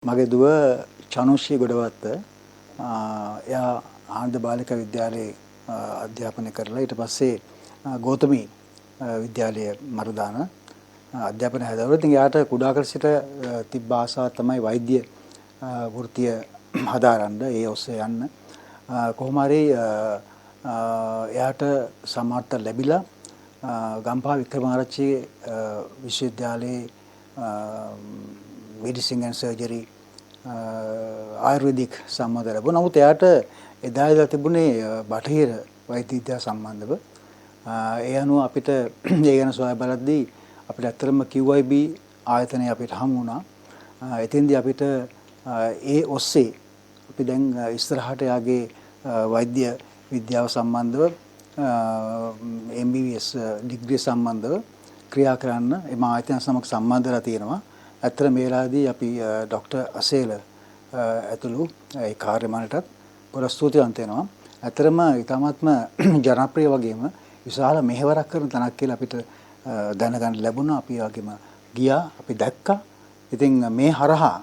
මගේ දුව චනුෂ්‍ය ගොඩවත්ත එයා ආනන්ද බාලිකා විද්‍යාලයේ අධ්‍යාපනය කරලා ඊට පස්සේ ගෞතමී විද්‍යාලයේ මරුදාන අධ්‍යාපනය හැදවලා. ඉතින් එයාට කුඩා කාලේ සිට තිබ්බ ආසාව තමයි වෛද්‍ය වෘත්තිය හදාරන්න, ඒ ඔස්සේ යන්න. කොහොම හරි එයාට සමර්ථ ලැබිලා ගම්පහ වික්‍රමාරච්චි විශ්වවිද්‍යාලයේ medicine and surgery ආයුර්වේදික් සම්බන්ධ ලැබුණා. නමුත් එයාට එදා ඉඳලා තිබුණේ බටහිර වෛද්‍ය විද්‍යාව සම්බන්ධව. ඒ අනුව අපිට ඒ ගැන සොයා බලද්දී අපිට ඇත්තටම QIB ආයතනය අපිට හමු වුණා. එතෙන්දී අපිට ඒ ඔස්සේ අපි දැන් ඉස්සරහට යාගේ වෛද්‍ය විද්‍යාව සම්බන්ධව MBBS ඩිග්‍රී සම්බන්ධව ක්‍රියා කරන්න එම ආයතන සමග සම්බන්ධලා තියෙනවා. ඇත්තට මේ වෙලාවේදී අපි ડોક્ટર අසේල ඇතුළු ඒ කාර්ය මණ්ඩලයටත් ගොඩක් ස්තුතිවන්ත වෙනවා. ඇත්තටම ඊටාත්ම ජනප්‍රිය වගේම විශාල මෙහෙවරක් කරන තැනක් කියලා අපිට දැනගන්න ලැබුණා. අපි වගේම ගියා, අපි දැක්කා. ඉතින් මේ හරහා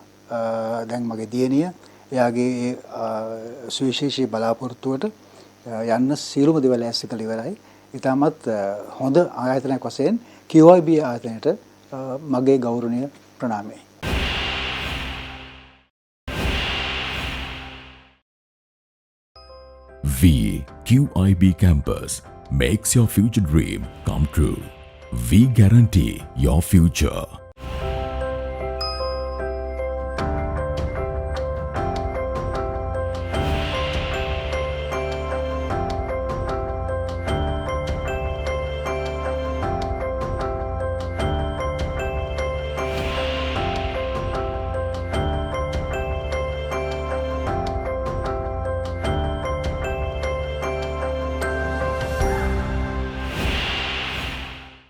දැන් මගේ දියණිය එයාගේ සුවිශේෂී බලාපොරොත්තුවට යන්න සියලුම දේවල් ඇස් කළ ඉවරයි. ඊටමත් හොඳ ආයතනයක් වශයෙන් QIB ආයතනයට මගේ ගෞරවනීය ප්‍රණාමය. QIB campus makes your future dream come true. We guarantee your future.